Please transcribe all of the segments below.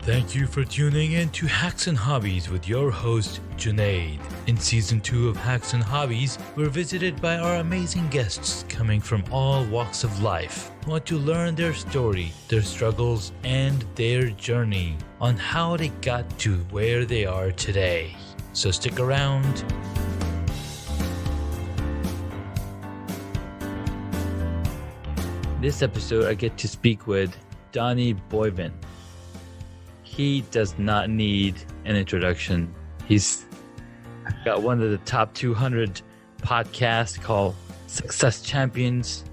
Thank you for tuning in to Hacks and Hobbies with your host, Junaid. In Season 2 of Hacks and Hobbies, we're visited by our amazing guests coming from all walks of life. We want to learn their story, their struggles, and their journey on how they got to where they are today. So stick around. This episode, I get to speak with Donnie Boivin. He does not need an introduction. He's got one of the top 200 podcasts called Success Champions.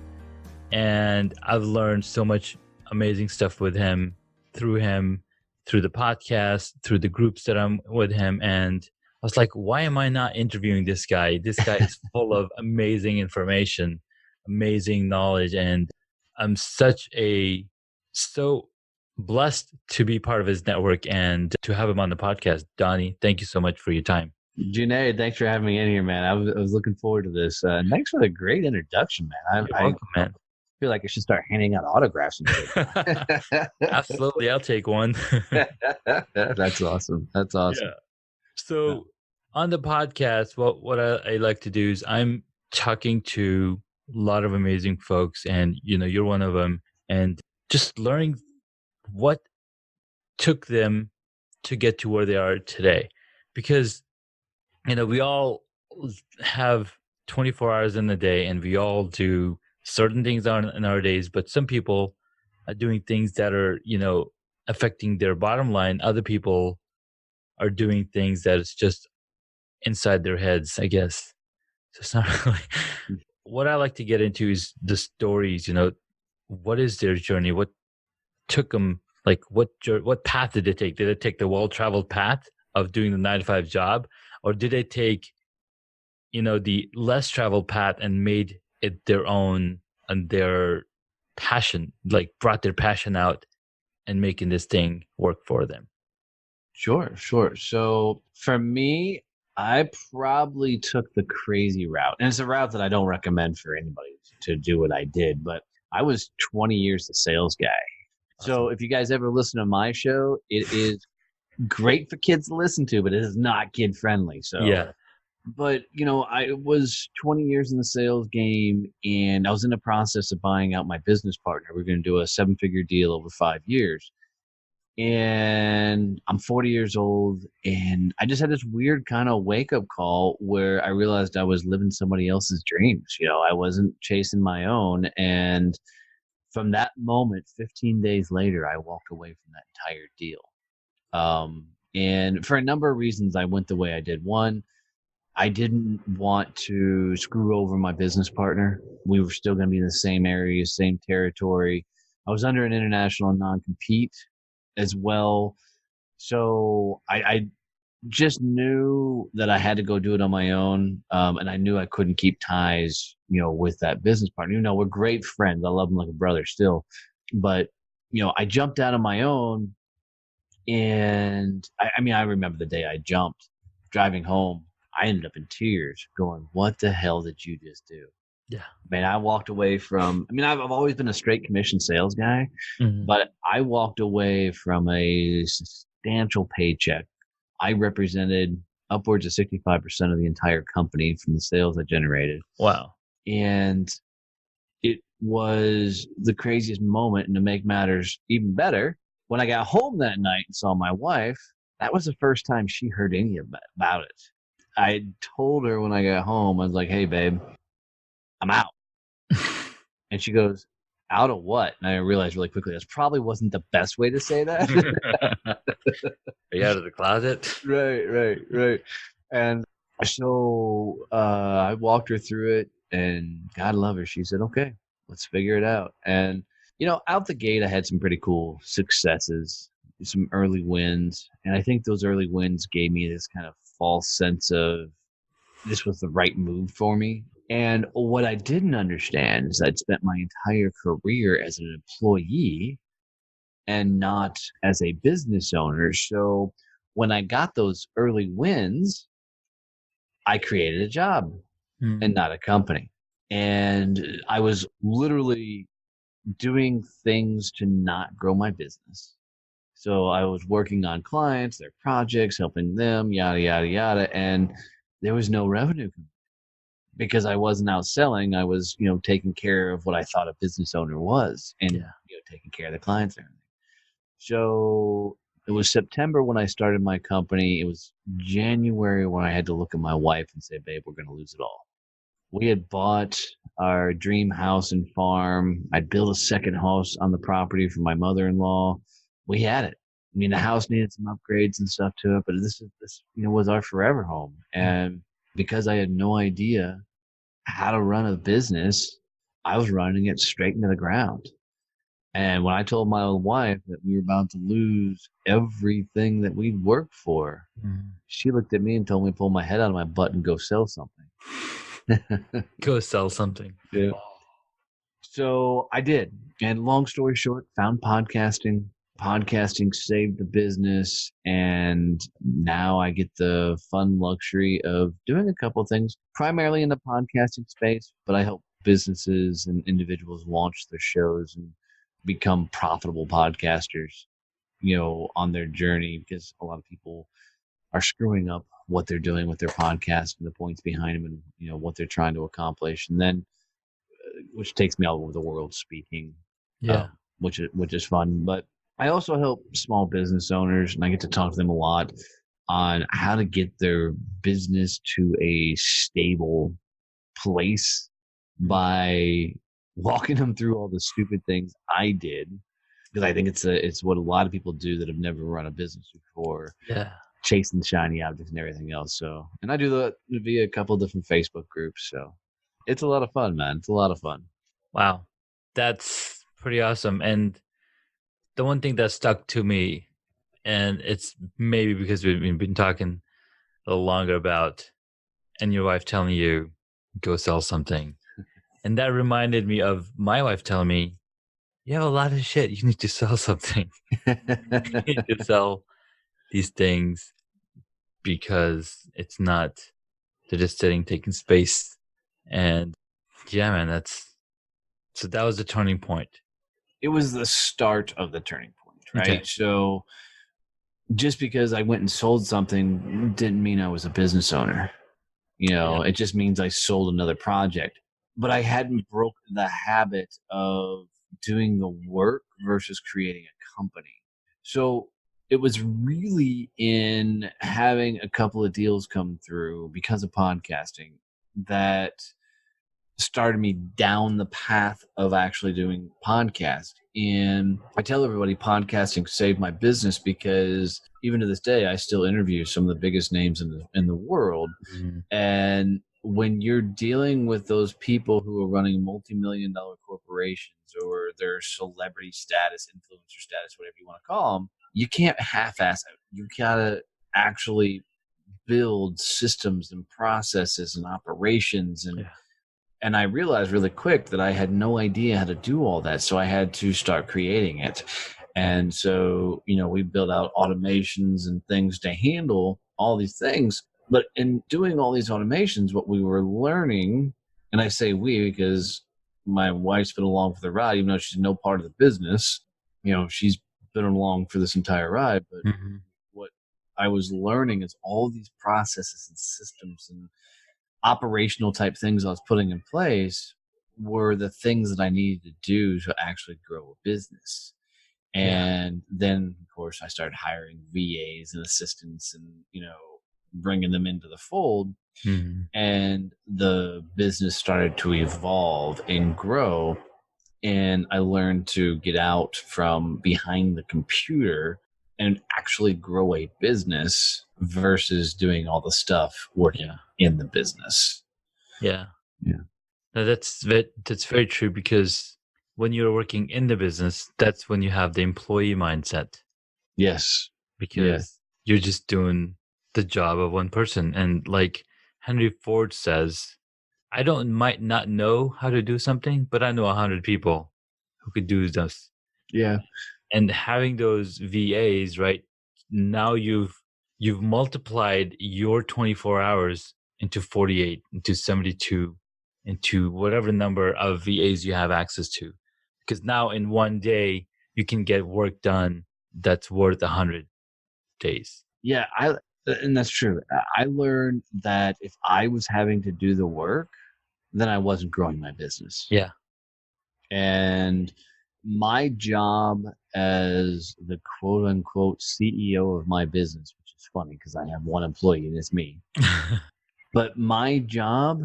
And I've learned so much amazing stuff with him, through the podcast, through the groups that I'm with him. And I was like, why am I not interviewing this guy? This guy is full of amazing information, amazing knowledge. And I'm so blessed to be part of his network and to have him on the podcast. Donnie, thank you so much for your time. Junaid, thanks for having me in here, man. I was looking forward to this. Thanks for the great introduction, man. You're welcome, man. Feel like I should start handing out autographs. Absolutely, I'll take one. That's awesome. That's awesome. Yeah. So on the podcast, what I like to do is I'm talking to a lot of amazing folks, and you're one of them, and just learning what took them to get to where they are today. Because, we all have 24 hours in the day and we all do certain things in our days, but some people are doing things that are, affecting their bottom line. Other people are doing things that is just inside their heads, I guess. So it's not really... What I like to get into is the stories, what is their journey? What took them, like what path did they take? Did they take the well-traveled path of doing the 9-to-5 job, or did they take the less traveled path and made it their own and their passion, like brought their passion out and making this thing work for them? Sure. So for me, I probably took the crazy route, and it's a route that I don't recommend for anybody to do what I did, but I was 20 years the sales guy. So if you guys ever listen to my show, it is great for kids to listen to, but it is not kid friendly. So yeah. But I was 20 years in the sales game, and I was in the process of buying out my business partner. We're going to do a 7-figure deal over 5 years. And I'm 40 years old, and I just had this weird kind of wake up call where I realized I was living somebody else's dreams. I wasn't chasing my own. And from that moment, 15 days later, I walked away from that entire deal. And for a number of reasons, I went the way I did. One, I didn't want to screw over my business partner. We were still going to be in the same area, same territory. I was under an international non-compete as well. So I just knew that I had to go do it on my own. And I knew I couldn't keep ties, with that business partner. We're great friends. I love him like a brother still. But, I jumped out on my own. And I remember the day I jumped, driving home, I ended up in tears going, what the hell did you just do? Yeah. Man, I walked away from, I've always been a straight commission sales guy, but I walked away from a substantial paycheck. I represented upwards of 65% of the entire company from the sales I generated. Wow. And it was the craziest moment. And to make matters even better, when I got home that night and saw my wife, that was the first time she heard any about it. I told her when I got home, I was like, hey, babe, I'm out. And she goes, out of what? And I realized really quickly, that probably wasn't the best way to say that. Are you out of the closet? Right. And so I walked her through it, and God love her. She said, okay, let's figure it out. And, out the gate, I had some pretty cool successes, some early wins. And I think those early wins gave me this kind of false sense of this was the right move for me. And what I didn't understand is I'd spent my entire career as an employee and not as a business owner. So when I got those early wins, I created a job and not a company. And I was literally doing things to not grow my business, So I was working on clients, their projects, helping them, yada, yada, yada. And there was no revenue because I wasn't out selling. I was, taking care of what I thought a business owner was and, Yeah. taking care of the clients and everything. So it was September when I started my company. It was January when I had to look at my wife and say, babe, we're going to lose it all. We had bought our dream house and farm. I built a second house on the property for my mother-in-law. We had it. I mean, the house needed some upgrades and stuff to it, but this was our forever home. Mm. And because I had no idea how to run a business, I was running it straight into the ground. And when I told my old wife that we were about to lose everything that we'd worked for, Mm. she looked at me and told me to pull my head out of my butt and go sell something. Go sell something. Yeah. So I did. And long story short, found podcasting. Podcasting saved the business. And now I get the fun luxury of doing a couple of things, primarily in the podcasting space, but I help businesses and individuals launch their shows and become profitable podcasters, on their journey, because a lot of people are screwing up what they're doing with their podcast and the points behind them and, what they're trying to accomplish. And then which takes me all over the world speaking, Yeah. which is fun. But I also help small business owners, and I get to talk to them a lot on how to get their business to a stable place by walking them through all the stupid things I did, because I think it's what a lot of people do that have never run a business before, Yeah. chasing shiny objects and everything else. So, and I do that via a couple of different Facebook groups. So it's a lot of fun, man. It's a lot of fun. Wow. That's pretty awesome. And the one thing that stuck to me, and it's maybe because we've been talking a little longer about, and your wife telling you, go sell something. And that reminded me of my wife telling me, you have a lot of shit. You need to sell something. You need to sell these things because they're just sitting, taking space. And yeah, man, so that was the turning point. It was the start of the turning point, Okay. right? So just because I went and sold something didn't mean I was a business owner. Yeah. It just means I sold another project. But I hadn't broken the habit of doing the work versus creating a company. So it was really in having a couple of deals come through because of podcasting that started me down the path of actually doing podcast. And I tell everybody podcasting saved my business because even to this day, I still interview some of the biggest names in the world. Mhm. And when you're dealing with those people who are running multi-million-dollar corporations or their celebrity status, influencer status, whatever you want to call them, you can't half-ass it. You gotta actually build systems and processes and operations and Yeah. and I realized really quick that I had no idea how to do all that. So I had to start creating it. And so, we built out automations and things to handle all these things. But in doing all these automations, what we were learning, and I say we because my wife's been along for the ride, even though she's no part of the business, she's been along for this entire ride. But Mhm. what I was learning is all these processes and systems and operational type things I was putting in place were the things that I needed to do to actually grow a business. Yeah. And then, of course, I started hiring VAs and assistants and, bringing them into the fold. Mhm. And the business started to evolve and grow. And I learned to get out from behind the computer and actually grow a business versus doing all the stuff working Yeah. in the business. Yeah. Yeah. No, that's very true because when you're working in the business, that's when you have the employee mindset Yes. Yeah. because you're just doing the job of one person. And like Henry Ford says, I don't might not know how to do something, but I know 100 people who could do this. Yeah. And having those VAs, right? Now you've multiplied your 24 hours into 48, into 72, into whatever number of VAs you have access to. Because now in one day you can get work done that's worth 100 days. Yeah, and that's true. I learned that if I was having to do the work, then I wasn't growing my business. Yeah. And my job as the quote unquote CEO of my business, which is funny because I have one employee and it's me, but my job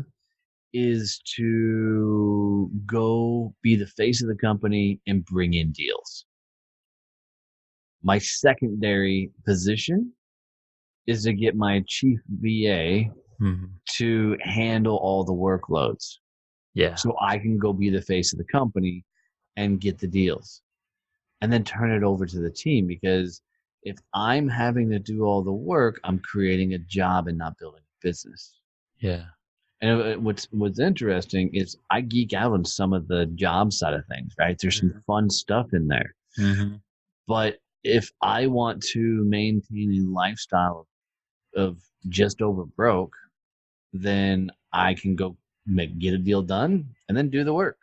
is to go be the face of the company and bring in deals. My secondary position is to get my chief VA Mhm. to handle all the workloads Yeah. so I can go be the face of the company and get the deals and then turn it over to the team. Because if I'm having to do all the work, I'm creating a job and not building a business. Yeah. And what's interesting is I geek out on some of the job side of things, right? There's some fun stuff in there. Mhm. But if I want to maintain a lifestyle of just over broke, then I can go get a deal done and then do the work.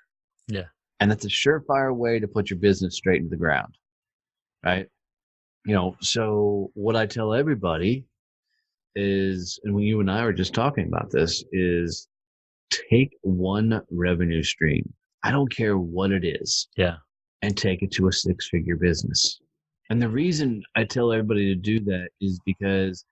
Yeah. And that's a surefire way to put your business straight into the ground, right? So what I tell everybody is, and when you and I were just talking about this, is take one revenue stream. I don't care what it is, Yeah. and take it to a six-figure business. And the reason I tell everybody to do that is because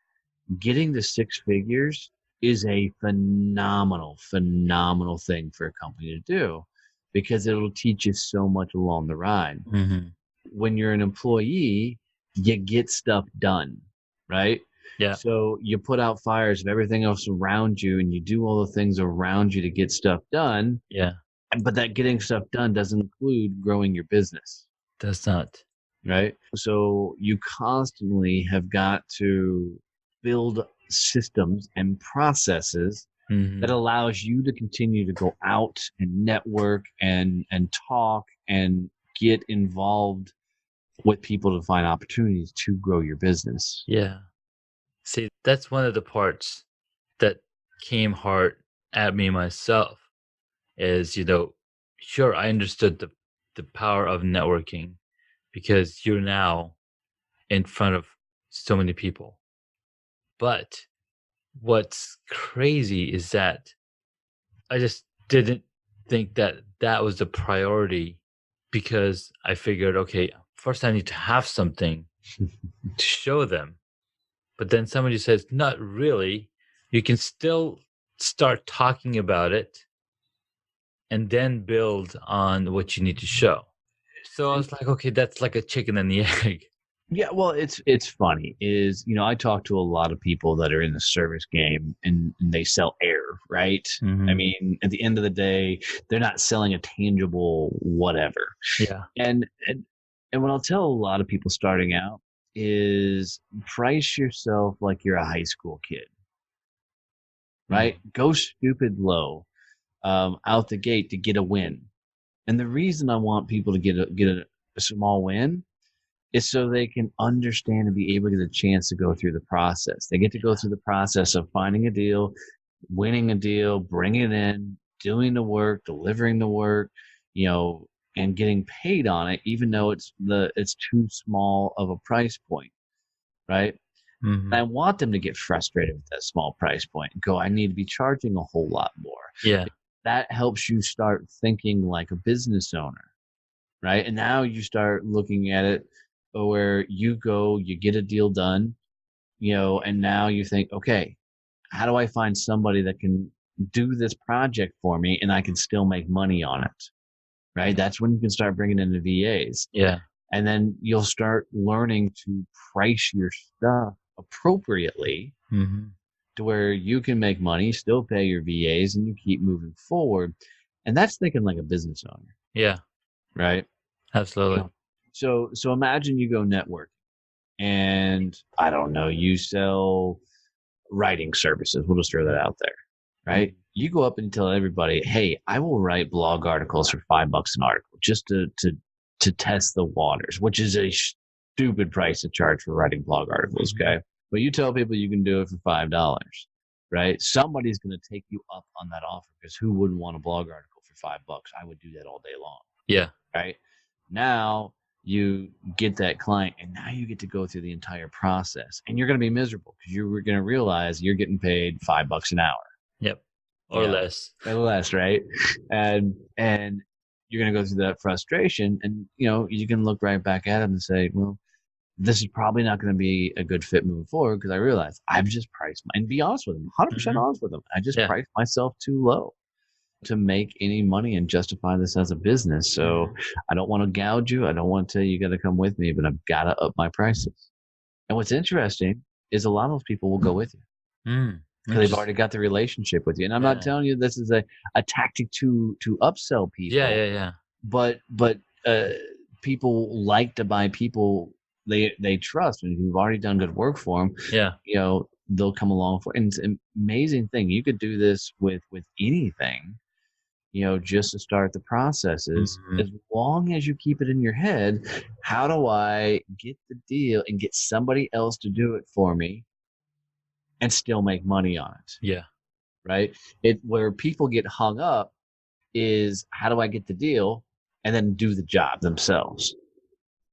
getting to six figures is a phenomenal, phenomenal thing for a company to do because it'll teach you so much along the ride. Mhm. When you're an employee, you get stuff done, right? Yeah. So you put out fires of everything else around you and you do all the things around you to get stuff done. Yeah. But that getting stuff done doesn't include growing your business, Does not. right? So you constantly have got to build systems and processes that Mhm. allows you to continue to go out and network and talk and get involved with people to find opportunities to grow your business. Yeah. See, that's one of the parts that came hard at me myself is, sure, I understood the power of networking because you're now in front of so many people. But what's crazy is that I just didn't think that that was the priority because I figured, okay, first I need to have something to show them. But then somebody says, not really. You can still start talking about it and then build on what you need to show. So I And was like, okay, that's like a chicken and the egg. yeah, well, it's funny is, I talk to a lot of people that are in the service game and they sell air, right? I Hmm. mean, at the end of the day, they're not selling a tangible whatever. Yeah. And what I'll tell a lot of people starting out is price yourself like you're a high school kid, right? Hmm. Go stupid low out the gate to get a win. And the reason I want people to get a small win is so they can understand and be able to get a chance to go through the process. They get to go through the process of finding a deal, winning a deal, bringing it in, doing the work, delivering the work, and getting paid on it, even though it's too small of a price point, right? And Hmm. I want them to get frustrated with that small price point and go, I need to be charging a whole lot more. Yeah. That helps you start thinking like a business owner, right? And now you start looking at it where you go, you get a deal done, and now you think, okay, how do I find somebody that can do this project for me and I can still make money on it, right? That's when you can start bringing in the VAs. Yeah. And then you'll start learning to price your stuff appropriately Hmm. to where you can make money, still pay your VAs, and you keep moving forward. And that's thinking like a business owner, Yeah. right? You Absolutely. know, so imagine you go network and I don't know, you sell writing services. We'll just throw that out there, right? Mhm. You go up and tell everybody, hey, I will write blog articles for $5 an article just to test the waters, which is a stupid price to charge for writing blog articles, Mhm. okay? But you tell people you can do it for $5, right? Somebody's going to take you up on that offer because who wouldn't want a blog article for $5? I would do that all day long, Yeah. right? Now you get that client, and now you get to go through the entire process, and you're going to be miserable because you're going to realize you're getting paid $5 an hour. Yep. You Or know, less. or less, right? And you're going to go through that frustration, and you can look right back at them and say, well, this is probably not going to be a good fit moving forward because I realize I've just priced and be honest with them, 100% Mhm. honest with them. I just Yeah. priced myself too low to make any money and justify this as a business. So Mhm. I don't want to gouge you. I don't want to tell you got to come with me, but I've got to up my prices. And what's interesting is a lot of those people will go with you Mm. because they've already Interesting. got the relationship with you. And I'm not Yeah. telling you this is a tactic to upsell Yeah, people, yeah, yeah. but people like to buy people they trust, and who've already done good work for them. Yeah. They'll come along for. And it's an amazing thing. You could do this with anything. Just to start the processes, Mhm. as long as you keep it in your head, how do I get the deal and get somebody else to do it for me and still make money on it, Yeah. right? Where people get hung up is how do I get the deal and then do the job themselves,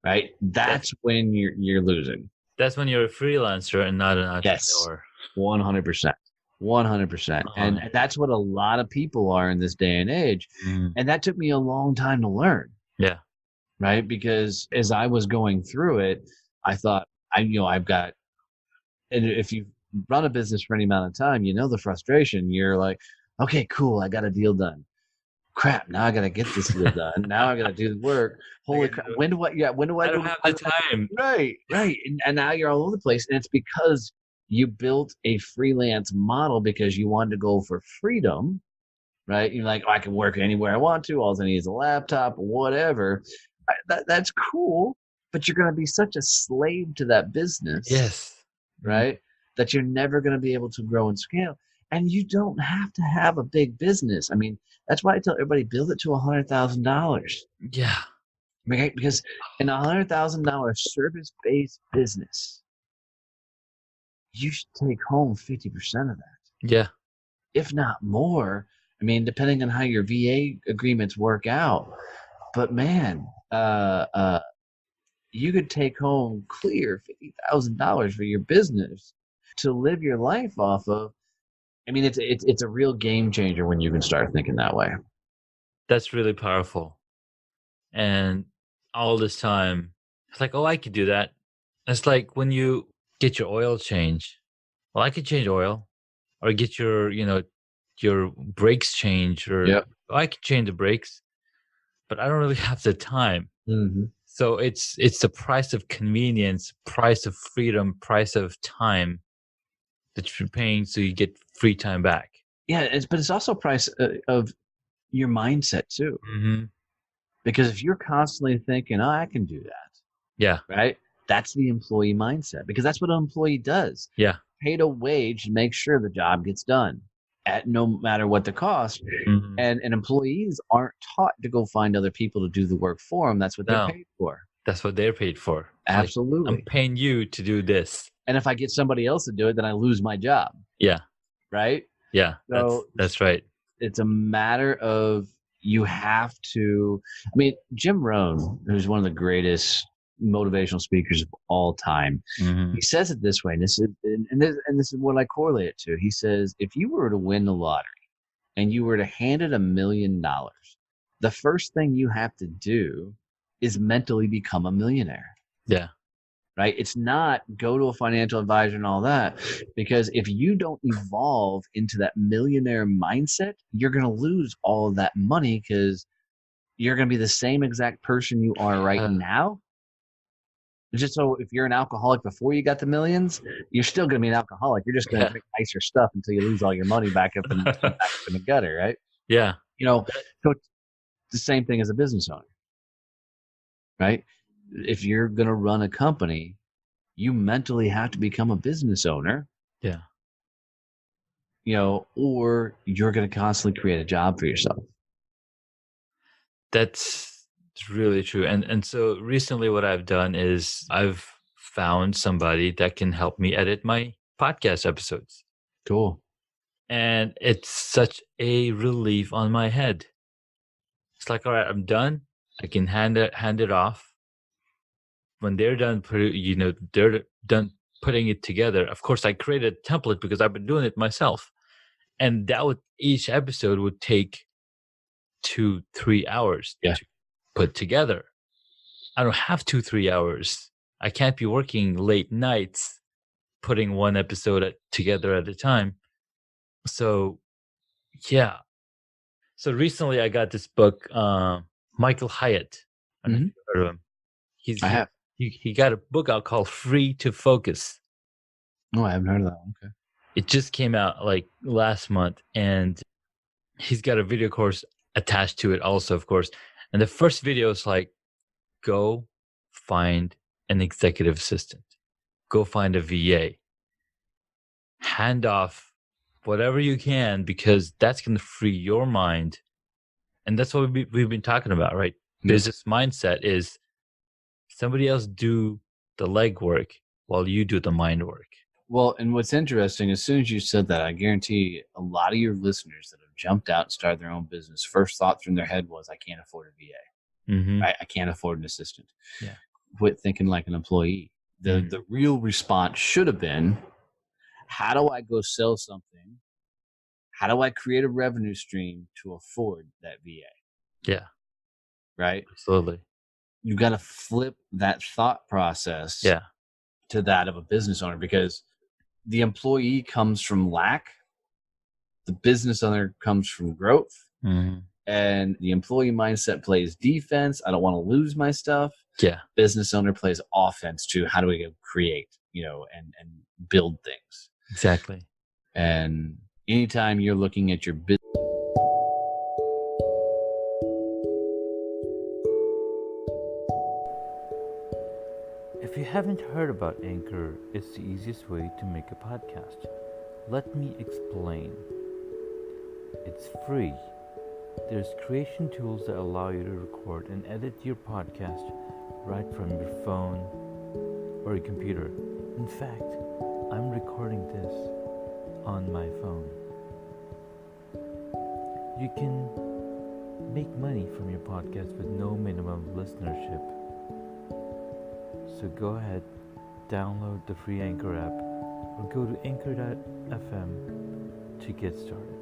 right? That's That's when you're losing. that's when you're a freelancer and not an Yes, entrepreneur. 100%. 100%. And Uh-huh. that's what a lot of people are in this day and age. Mhm. And that took me a long time to learn, Yeah. right? Because as I was going through it, I thought, I've got, and if you run a business for any amount of time, the frustration. You're like, okay, cool, I got a deal done. Crap, now I got to get this deal done. Now I got to do the work. I Holy gotta crap, do when do I I go don't to have the find something? time. Right. And now you're all over the place. And it's because you built a freelance model because you wanted to go for freedom, right? You're like, oh, I can work anywhere I want to. All I need is a laptop, whatever. That's cool, but you're going to be such a slave to that business, Yes. Mhm. right? That you're never going to be able to grow and scale. And you don't have to have a big business. I mean, that's why I tell everybody build it to $100,000, Yeah. right? Because in $100,000 service-based business, you should take home 50% of that, Yeah. if not more. I mean, depending on how your VA agreements work out. But man, you could take home clear $50,000 for your business to live your life off of. I mean, it's a real game changer when you can start thinking that way. That's really powerful. And all this time, it's like, oh, I could do that. It's like when you get your oil change. Well, I could change oil or get your brakes changed or Yep. oh, I could change the brakes, but I don't really have the time. Hmm. So it's the price of convenience, price of freedom, price of time that you're paying so you get free time back. Yeah, but it's also price of your mindset too. Mhm. Because if you're constantly thinking, "Oh, I can do that," Yeah. right? That's the employee mindset because that's what an employee does. Yeah. Paid a wage to make sure the job gets done at no matter what the cost. Mhm. And employees aren't taught to go find other people to do the work for them. That's what they're No, paid for. that's what they're paid for. It's like, I'm Absolutely. paying you to do this. And if I get somebody else to do it, then I lose my job, Yeah. right? Yeah. That's So that's right. it's a matter of you have to. I mean, Jim Rohn, who's one of the greatest motivational speakers of all time, he Mhm. says it this way, and this is what I correlate it to. He says, if you were to win the lottery and you were to hand it $1 million, the first thing you have to do is mentally become a millionaire. Yeah. Right? It's not go to a financial advisor and all that, because if you don't evolve into that millionaire mindset, you're going to lose all of that money because you're going to be the same exact person you are right Uh, now. Just so if you're an alcoholic before you got the millions, you're still going to be an alcoholic. You're just going to yeah. drink nicer stuff until you lose all your money back up and back up in the gutter, right? Yeah. You know, so it's the same thing as a business owner, right? If you're going to run a company, you mentally have to become a business owner, Yeah. or you're going to constantly create a job for yourself. That's really true. And so recently what I've done is I've found somebody that can help me edit my podcast episodes. Cool. And it's such a relief on my head. It's like, all right, I'm done. I can hand it off. when they're done they're done putting it together, of course I created a template because I've been doing it myself, and each episode would take 2-3 hours Yeah. to put together. I don't have 2-3 hours. I can't be working late nights putting one episode together at a time. So yeah. So recently I got this book, Michael Hyatt. I don't know if Mhm. you've heard of him. He's I he, have. he got a book out called Free to Focus. No, I haven't heard of that one. Okay. It just came out like last month, and he's got a video course attached to it also, of course. And the first video is like, go find an executive assistant, go find a VA, hand off whatever you can, because that's going to free your mind. And that's what we've been talking about, right? Yep. Business mindset is somebody else do the legwork while you do the mind work. Well, and what's interesting, as soon as you said that, I guarantee a lot of your listeners that have jumped out and started their own business, first thought from their head was, I can't afford a VA. Mm-hmm. I can't afford an assistant. Yeah. Quit thinking like an employee. The real response should have been, how do I go sell something? How do I create a revenue stream to afford that VA? Yeah. Right? Absolutely. You got to flip that thought process to that of a business owner, because the employee comes from lack, the business owner comes from growth, and the employee mindset plays defense. I don't want to lose my stuff. Yeah. Business owner plays offense to how do we create, and build things. Exactly. And anytime you're looking at your business, if you haven't heard about Anchor, it's the easiest way to make a podcast. Let me explain. It's free. There's creation tools that allow you to record and edit your podcast right from your phone or your computer. In fact, I'm recording this on my phone. You can make money from your podcast with no minimum listenership. So go ahead, download the free Anchor app or go to anchor.fm to get started.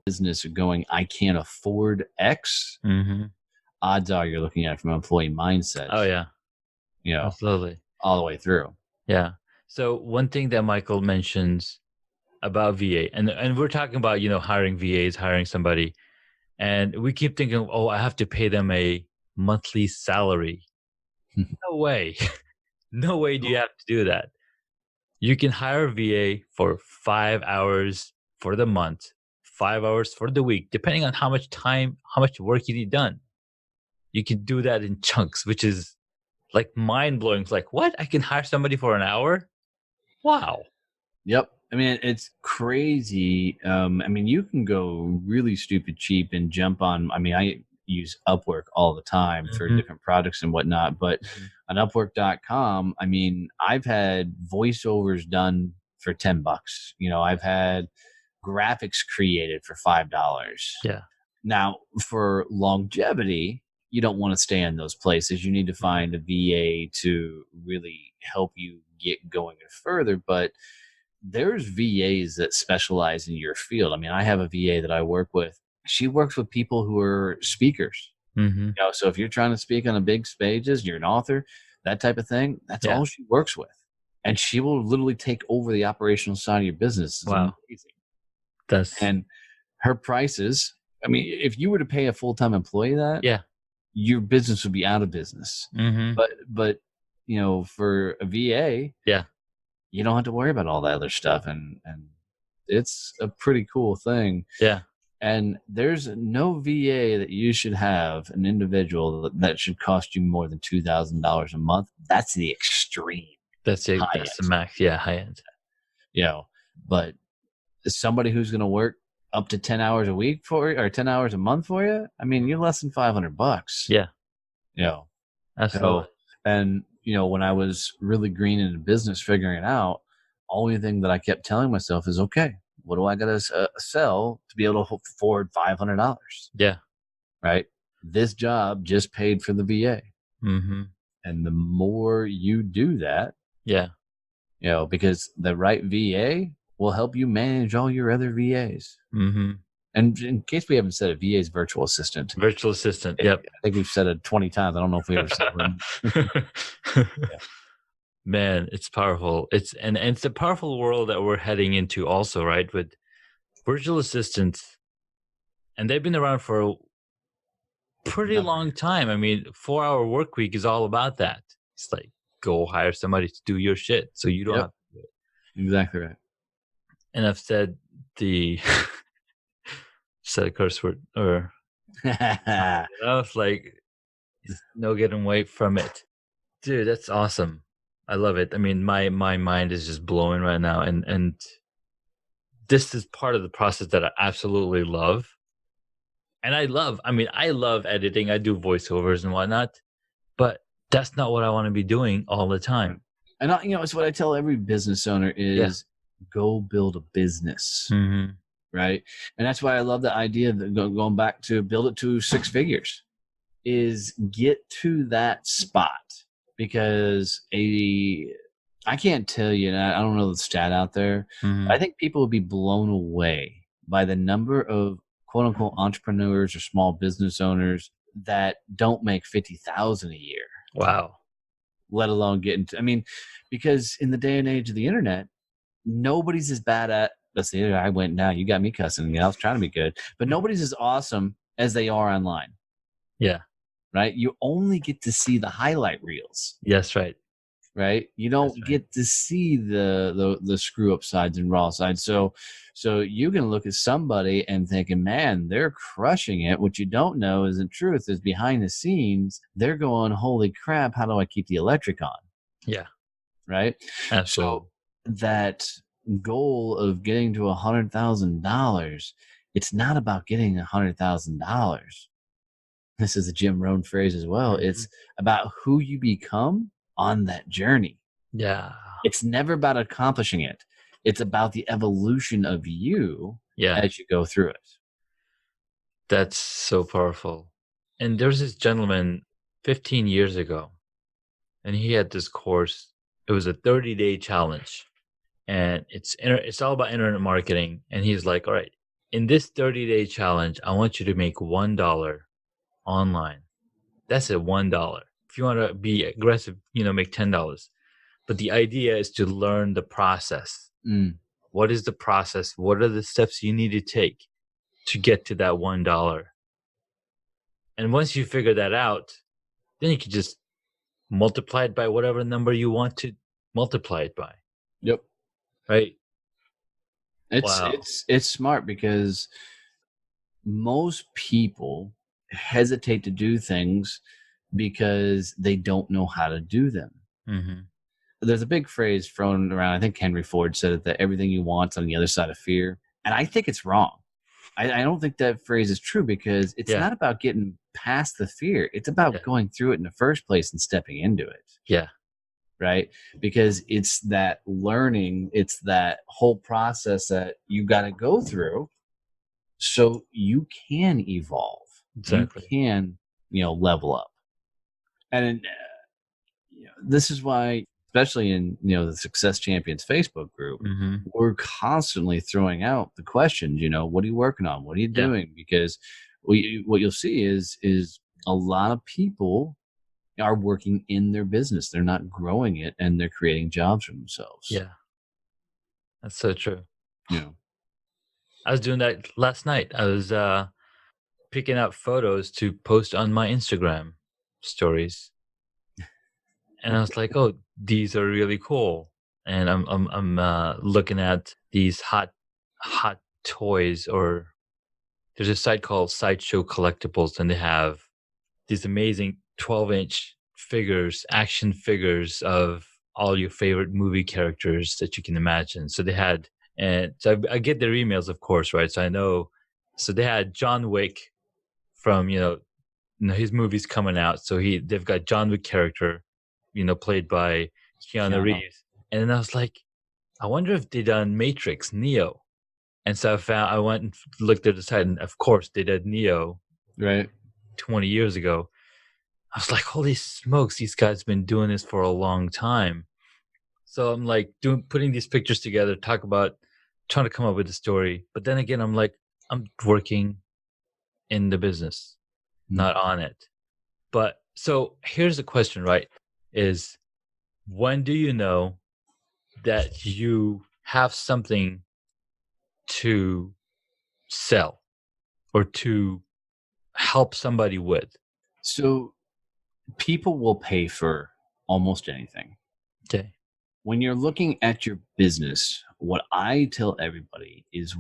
Business are going, I can't afford X. Odds are you're looking at it from an employee mindset. Oh yeah. Absolutely. All the way through. Yeah. So one thing that Michael mentions about VA, and we're talking about, hiring VAs, hiring somebody, and we keep thinking, oh, I have to pay them a monthly salary. No way. No way do you have to do that. You can hire a VA for 5 hours for the month, 5 hours for the week, depending on how much work you need done. You can do that in chunks, which is like mind blowing. It's like, what? I can hire somebody for an hour? Wow. Yep. I mean, it's crazy. You can go really stupid cheap and jump on. I use Upwork all the time for different products and whatnot, but on Upwork.com, I've had voiceovers done for $10. I've had graphics created for $5. Yeah. Now, for longevity, you don't want to stay in those places. You need to find a VA to really help you get going further. But there's VAs that specialize in your field. I have a VA that I work with. She works with people who are speakers. So if you're trying to speak on a big stages, you're an author, that type of thing, that's all she works with. And she will literally take over the operational side of your business. It's amazing. And her prices, if you were to pay a full-time employee that, your business would be out of business. But for a VA, you don't have to worry about all that other stuff, and it's a pretty cool thing. Yeah. And there's no VA that you should have, an individual that should cost you more than $2,000 a month. That's the extreme. That's the max. Yeah, high end. But somebody who's going to work up to 10 hours a week for you, or 10 hours a month for you, you're less than $500. Yeah. Absolutely. And when I was really green in business, figuring it out, only thing that I kept telling myself is, okay, what do I got to sell to be able to afford $500? Yeah. Right. this job just paid for the VA. Mm-hmm. And the more you do that, Yeah. Because the right VA will help you manage all your other VAs. Mm-hmm. And in case we haven't said it, VA is virtual assistant. Virtual assistant. Yep. I think we've said it 20 times. I don't know if we ever said it. Man, it's powerful. It's a powerful world that we're heading into also, right? With virtual assistants, and they've been around for a pretty long time. I mean, 4-hour work week is all about that. It's like, go hire somebody to do your shit so you don't have to do it. Exactly right. And I've said said a curse word, or it's like, no getting away from it. Dude, that's awesome. I love it. I mean, my mind is just blowing right now, and this is part of the process that I absolutely love. And I love editing. I do voiceovers and whatnot, but that's not what I want to be doing all the time. And it's what I tell every business owner is go build a business, right? And that's why I love the idea that going back to build it to 6 figures is get to that spot. Because I can't tell you, and I don't know the stat out there. I think people would be blown away by the number of quote unquote entrepreneurs or small business owners that don't make $50,000 a year. Wow. Let alone get into, because in the day and age of the internet, nobody's as bad at, let's see, I went down, you got me cussing. I was trying to be good, but nobody's as awesome as they are online. Yeah. Right? You only get to see the highlight reels. Yes, right. Right? You don't get to see the screw up sides and raw sides. So you can look at somebody and thinking, man, they're crushing it. What you don't know is, in truth, is behind the scenes, they're going, holy crap, how do I keep the electric on? Yeah. Right? Absolutely. So that goal of getting to $100,000, it's not about getting $100,000. This is a Jim Rohn phrase as well. It's about who you become on that journey. Yeah. It's never about accomplishing it. It's about the evolution of you as you go through it. That's so powerful. And there's this gentleman 15 years ago, and he had this course. It was a 30-day challenge, and it's all about internet marketing. And he's like, all right, in this 30-day challenge, I want you to make $1 online. That's it, $1. If you want to be aggressive, make $10. But the idea is to learn the process. What is the process? What are the steps you need to take to get to that $1? And once you figure that out, then you can just multiply it by whatever number you want to multiply it by. Yep. Right? It's smart, because most people hesitate to do things because they don't know how to do them. There's a big phrase thrown around. I think Henry Ford said it, that everything you want's on the other side of fear. And I think it's wrong. I don't think that phrase is true, because it's not about getting past the fear. It's about going through it in the first place and stepping into it. Yeah. Right? Because it's that learning, it's that whole process that you got to go through so you can evolve. Exactly. You can, level up. And this is why, especially in, the Success Champions Facebook group, we're constantly throwing out the questions, what are you working on? What are you doing? Because what you'll see is a lot of people are working in their business. They're not growing it, and they're creating jobs for themselves. Yeah. That's so true. Yeah. I was doing that last night. I was picking out photos to post on my Instagram stories. And I was like, "Oh, these are really cool." And I'm looking at these hot toys, or there's a site called Sideshow Collectibles, and they have these amazing 12-inch figures, action figures of all your favorite movie characters that you can imagine. So they had, and so I get their emails, of course, right? So I know. So they had John Wick from his movie's coming out. So they've got John Wick character, played by Keanu Reeves. And then I was like, I wonder if they done Matrix, Neo. And so I went and looked at the site, and of course they did Neo. Right. 20 years ago. I was like, holy smokes, these guys been doing this for a long time. So I'm like putting these pictures together, trying to come up with a story. But then again, I'm like, I'm working in the business, not on it. But so here's the question, right? Is when do you know that you have something to sell or to help somebody with? So people will pay for almost anything. Okay. When you're looking at your business, what I tell everybody is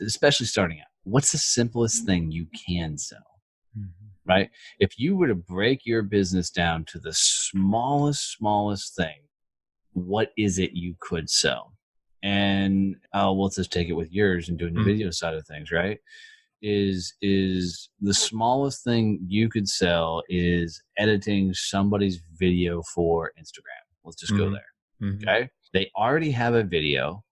especially starting out, what's the simplest thing you can sell, right? If you were to break your business down to the smallest thing, what is it you could sell? And let's just take it with yours and doing the video side of things, right? Is the smallest thing you could sell is editing somebody's video for Instagram. Let's just go there. Okay. They already have a video.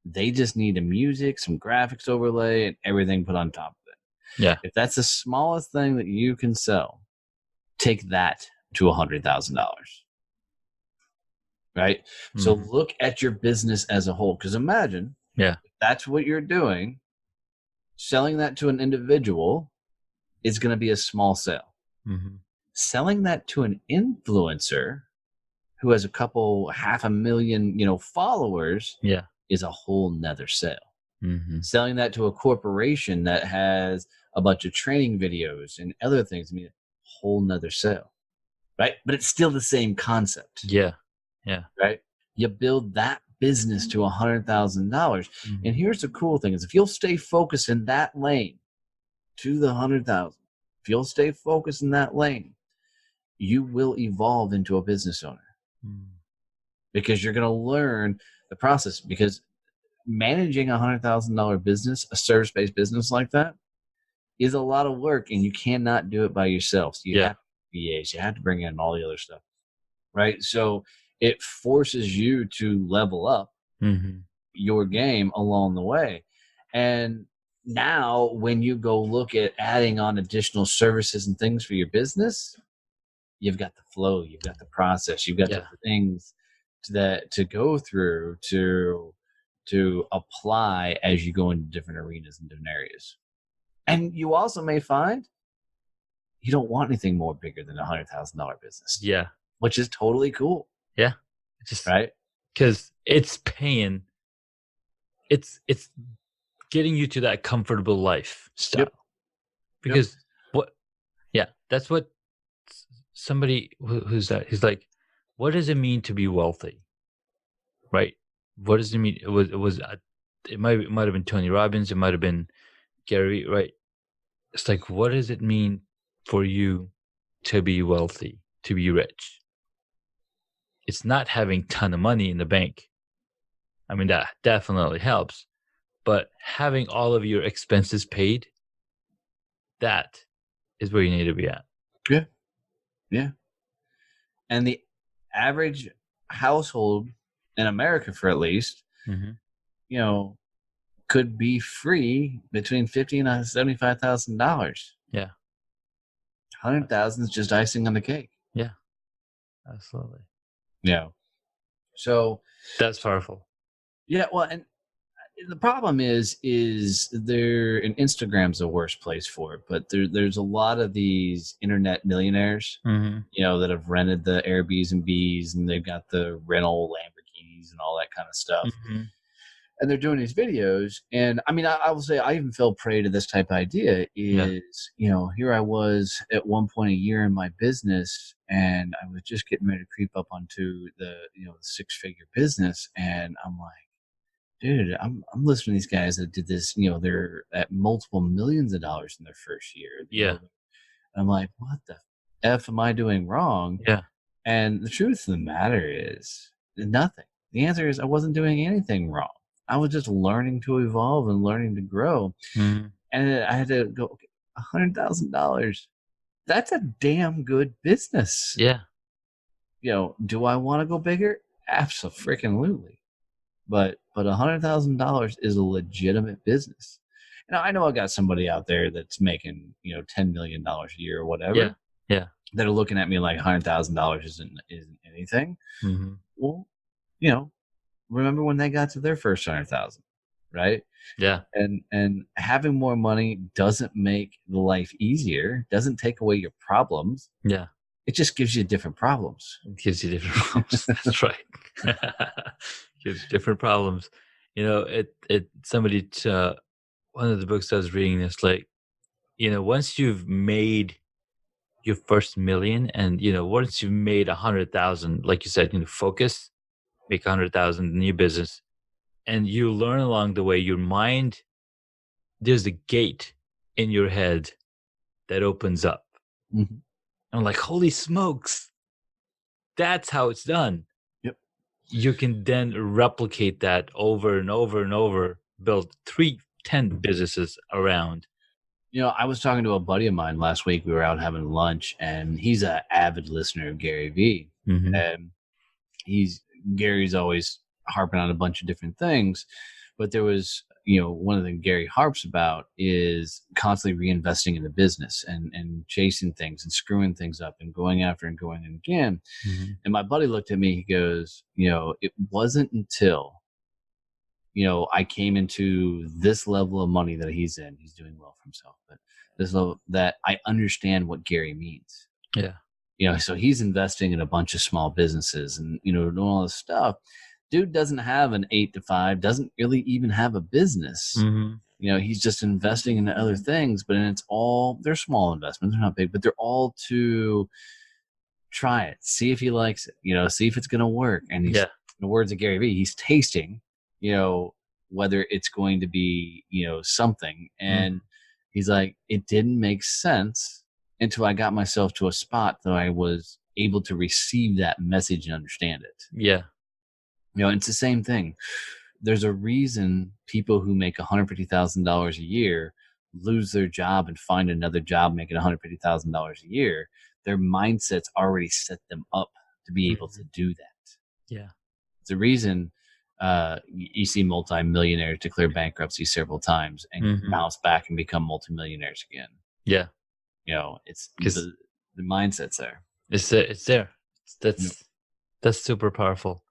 They just need a music, some graphics overlay, and everything put on top of it. Yeah. If that's the smallest thing that you can sell, take that to $100,000. Right. So look at your business as a whole. Because imagine, if that's what you're doing, selling that to an individual is going to be a small sale. Selling that to an influencer who has a couple 500,000, followers is a whole nother sale. Selling that to a corporation that has a bunch of training videos and other things, a whole nother sale, right? But it's still the same concept. Yeah. Right. You build that business to $100,000. And here's the cool thing is if you'll stay focused in that lane to the 100,000, if you'll stay focused in that lane, you will evolve into a business owner because you're going to learn the process. Because managing $100,000 business, a service-based business like that, is a lot of work, and you cannot do it by yourself. So you have VAs, you have to bring in all the other stuff, right? So it forces you to level up your game along the way. And now when you go look at adding on additional services and things for your business, you've got the flow, you've got the process, you've got the things to go through to apply as you go into different arenas and different areas. And you also may find you don't want anything more bigger than $100,000 business. Yeah. Which is totally cool. Yeah. Just right. Because it's paying. It's getting you to that comfortable lifestyle. Because that's what somebody who's that, he's like, what does it mean to be wealthy? Right? What does it mean? It might have been Tony Robbins, it might have been Gary, right? It's like, what does it mean for you to be wealthy, to be rich? It's not having a ton of money in the bank. I mean, that definitely helps, but having all of your expenses paid, that is where you need to be at. Yeah. And the average household in America, for at least, could be free between $50,000 and $75,000. Yeah. 100,000 is just icing on the cake. Yeah. Absolutely. Yeah. So that's powerful. Yeah. Well, and the problem is there, and Instagram's the worst place for it, but there's a lot of these internet millionaires, that have rented the Airbnbs and Bs, and they've got the rental Lamborghinis and all that kind of stuff. And they're doing these videos. And I mean, I will say I even fell prey to this type of idea is, here I was at one point a year in my business, and I was just getting ready to creep up onto the 6-figure business. And I'm like, dude, I'm listening to these guys that did this, they're at multiple millions of dollars in their first year. Yeah. I'm like, what the F am I doing wrong? Yeah. And the truth of the matter is nothing. The answer is I wasn't doing anything wrong. I was just learning to evolve and learning to grow. And I had to go, okay, $100,000. That's a damn good business. Yeah. Do I want to go bigger? Absolutely. But $100,000 is a legitimate business. Now, I know I got somebody out there that's making, $10 million a year or Yeah. whatever, Yeah. that are looking at me like $100,000 isn't anything. Mm-hmm. Well, remember when they got to their first 100,000, right? Yeah. And having more money doesn't make the life easier, doesn't take away your problems. Yeah. It just gives you different problems. It gives you different problems. That's right. Gives you different problems. Somebody, one of the books I was reading is like, once you've made your first million and, once you've made 100,000, like you said, focus, make 100,000 in your business, and you learn along the way, your mind, there's a gate in your head that opens up. Mm-hmm. I'm like, holy smokes, that's how it's done. Yep. You can then replicate that over and over and over, build 10 businesses around. I was talking to a buddy of mine last week. We were out having lunch, and he's an avid listener of Gary Vee. Mm-hmm. And Gary's always harping on a bunch of different things, but there was, one of the Gary harps about is constantly reinvesting in the business and chasing things and screwing things up and going after and going in again. Mm-hmm. And my buddy looked at me, he goes, it wasn't until, I came into this level of money that he's in, he's doing well for himself, but this level that I understand what Gary means. Yeah. So he's investing in a bunch of small businesses and, doing all this stuff. Dude doesn't have an 8 to 5, doesn't really even have a business. Mm-hmm. He's just investing in other things, but they're small investments. They're not big, but they're all to try it, see if he likes it, see if it's going to work. And he's, in the words of Gary Vee, he's tasting, whether it's going to be, something. And he's like, it didn't make sense until I got myself to a spot that I was able to receive that message and understand it. Yeah. It's the same thing. There's a reason people who make $150,000 a year lose their job and find another job making $150,000 a year. Their mindsets already set them up to be able to do that. Yeah. It's a reason you see multimillionaires declare bankruptcy several times and bounce back and become multimillionaires again. Yeah. It's the mindset's there. It's there. That's super powerful.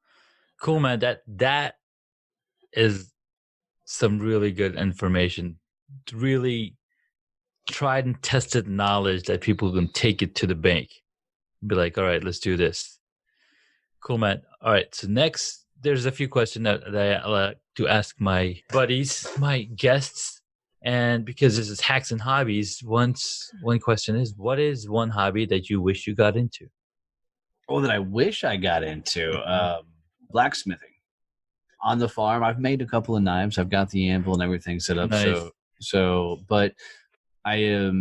Cool, man. That is some really good information. Really tried and tested knowledge that people can take it to the bank. Be like, all right, let's do this. Cool, man. All right. So next, there's a few questions that I like to ask my buddies, my guests. And because this is hacks and hobbies, one question is, what is one hobby that you wish you got into? Oh, that I wish I got into? Blacksmithing. On the farm, I've made a couple of knives. I've got the anvil and everything set up. Nice. But I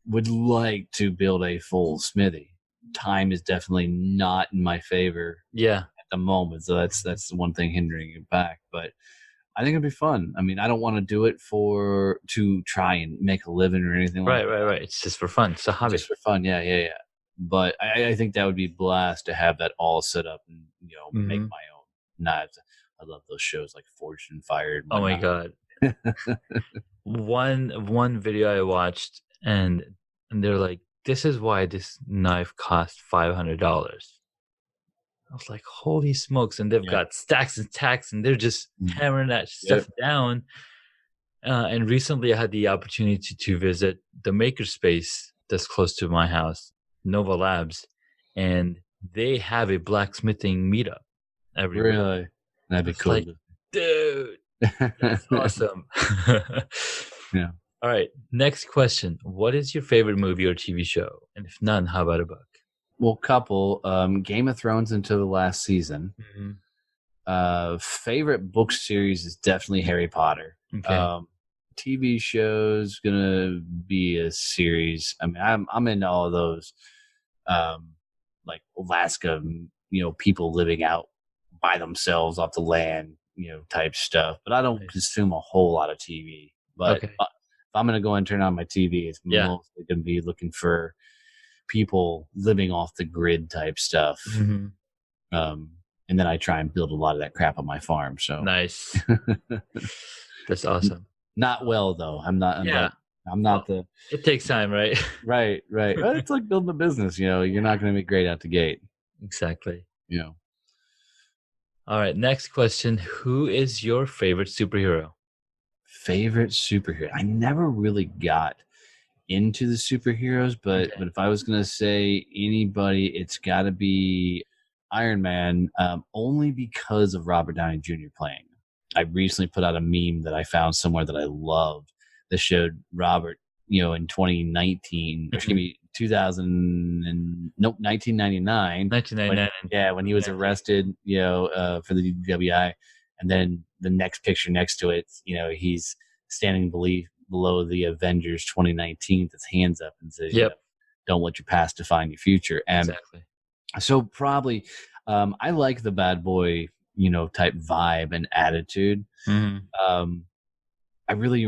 would like to build a full smithy. Time is definitely not in my favor. Yeah. At the moment, so that's the one thing hindering it back. But I think it'd be fun. I mean, I don't want to do it to try and make a living or anything like that. Right. It's just for fun. It's a hobby. Just for fun, yeah. But I think that would be blast to have that all set up and make my own knives. I love those shows like Forged and Fired. Oh my God. One video I watched and they're like, this is why this knife cost $500. I was like, holy smokes. And they've got stacks and stacks and they're just hammering that stuff down. And recently I had the opportunity to visit the makerspace that's close to my house, Nova Labs. And they have a blacksmithing meetup every week. Really? That'd be cool. Like, dude, that's awesome. Yeah. All right. Next question. What is your favorite movie or TV show? And if none, how about a book? Well, couple. Game of Thrones until the last season. Favorite book series is definitely Harry Potter. Okay. TV shows gonna be a series. I mean, I'm into all of those. Like Alaska, people living out by themselves off the land, type stuff. But I don't consume a whole lot of TV. But if I'm going to go and turn on my TV, it's mostly going to be looking for people living off the grid type stuff. And then I try and build a lot of that crap on my farm. So nice. That's awesome. Not well though. I'm not. Yeah. I'm not the. It takes time, right? Right. Well, it's like building a business. You're not going to be great out the gate. Exactly. All right. Next question. Who is your favorite superhero? Favorite superhero? I never really got into the superheroes, but if I was gonna say anybody, it's got to be Iron Man, only because of Robert Downey Jr. playing. I recently put out a meme that I found somewhere that I loved that showed Robert, in 2019, or excuse me, 1999. 1999. When he was arrested, for the DWI, and then the next picture next to it, he's standing below the Avengers 2019 with his hands up and says, don't let your past define your future. And exactly. So probably I like the bad boy, type vibe and attitude. Mm-hmm. I really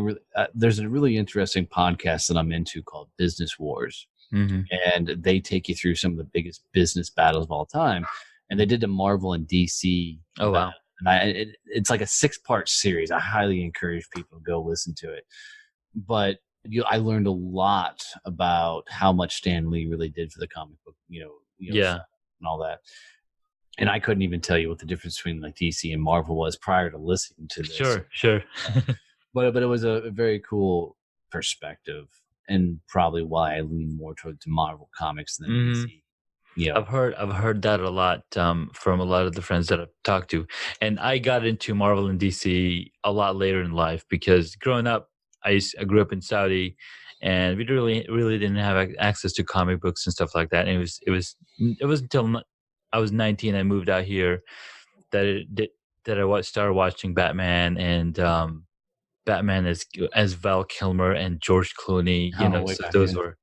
there's a really interesting podcast that I'm into called Business Wars. Mm-hmm. And they take you through some of the biggest business battles of all time. And they did the Marvel and DC. Oh, wow. And it's like a 6-part series. I highly encourage people to go listen to it. But I learned a lot about how much Stan Lee really did for the comic book, and all that. And I couldn't even tell you what the difference between like DC and Marvel was prior to listening to this. Sure. But it was a very cool perspective, and probably why I lean more towards Marvel comics than DC. I've heard that a lot from a lot of the friends that I've talked to, and I got into Marvel and DC a lot later in life because growing up, I grew up in Saudi, and we really didn't have access to comic books and stuff like that. And it was until I was 19, I moved out here, that I started watching Batman and Batman as Val Kilmer and George Clooney. Those were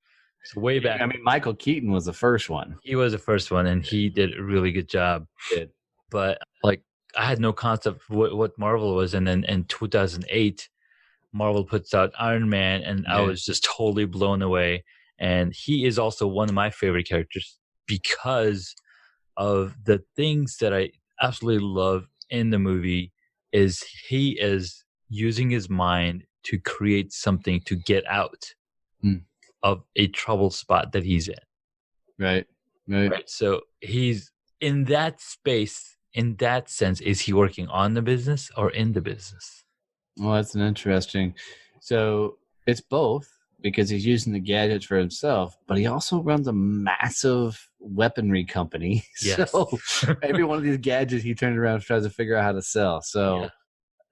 way back. I mean, Michael Keaton was the first one. He was the first one, and he did a really good job. He did. But like, I had no concept of what Marvel was, and then in 2008, Marvel puts out Iron Man, and I was just totally blown away. And he is also one of my favorite characters because of the things that I absolutely love in the movie. Is he is using his mind to create something to get out of a trouble spot that he's in. Right. So he's in that space. In that sense, is he working on the business or in the business? Well, that's an interesting. So it's both, because he's using the gadgets for himself, but he also runs a massive weaponry company. Yes. So every one of these gadgets he turns around and tries to figure out how to sell. So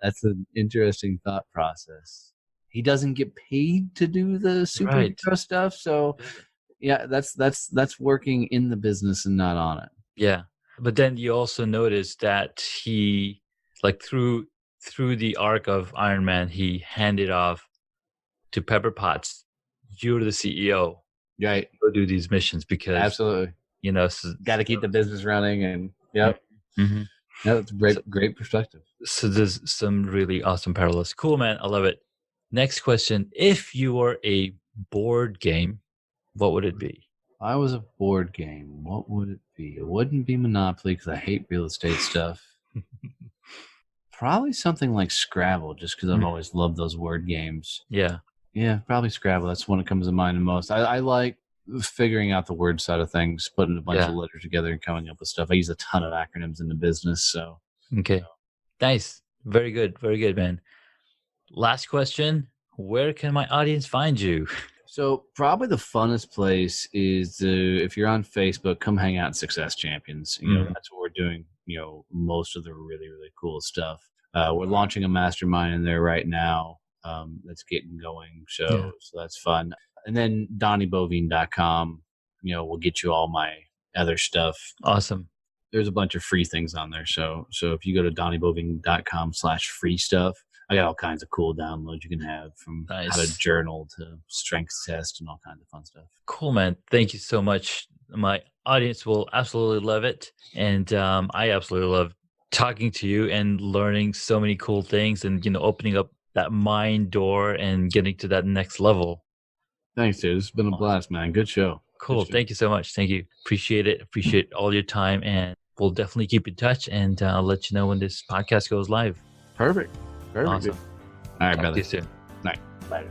that's an interesting thought process. He doesn't get paid to do the superhero stuff. So that's working in the business and not on it. Yeah. But then you also notice that he, like through the arc of Iron Man, he handed off to Pepper Potts, you're the CEO. Right. Go do these missions because absolutely, got to keep the business running, and Mm-hmm. Yeah, that's great perspective. So there's some really awesome parallels. Cool, man. I love it. Next question. If you were a board game, what would it be? If I was a board game, what would it be? It wouldn't be Monopoly because I hate real estate stuff. Probably something like Scrabble, just because I've always loved those word games. Yeah, probably Scrabble. That's one that comes to mind the most. I like figuring out the word side of things, putting a bunch of letters together and coming up with stuff. I use a ton of acronyms in the business. So okay, nice, very good, man. Last question: where can my audience find you? So probably the funnest place is if you're on Facebook, come hang out in Success Champions. That's what we're doing. Most of the really, really cool stuff. We're launching a mastermind in there right now. That's getting going. So that's fun. And then DonnieBoivin.com, will get you all my other stuff. Awesome. There's a bunch of free things on there. So if you go to DonnieBoivin.com/free stuff, I got all kinds of cool downloads you can have, from how to journal to strength test and all kinds of fun stuff. Cool, man. Thank you so much. My audience will absolutely love it. And I absolutely love talking to you and learning so many cool things and, opening up that mind door and getting to that next level. Thanks, dude. It's been a blast, man. Good show. Cool. Thank you so much. Thank you. Appreciate it. Appreciate all your time. And we'll definitely keep in touch, and I'll let you know when this podcast goes live. Perfect. Awesome. All right, brother. Talk to you soon. Later.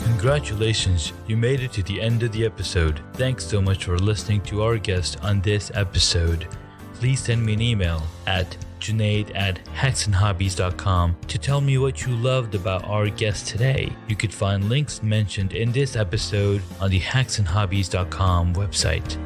Congratulations, you made it to the end of the episode. Thanks so much for listening to our guest on this episode. Please send me an email at junaid@hacksandhobbies.com to tell me what you loved about our guest today. You could find links mentioned in this episode on the hacksandhobbies.com website.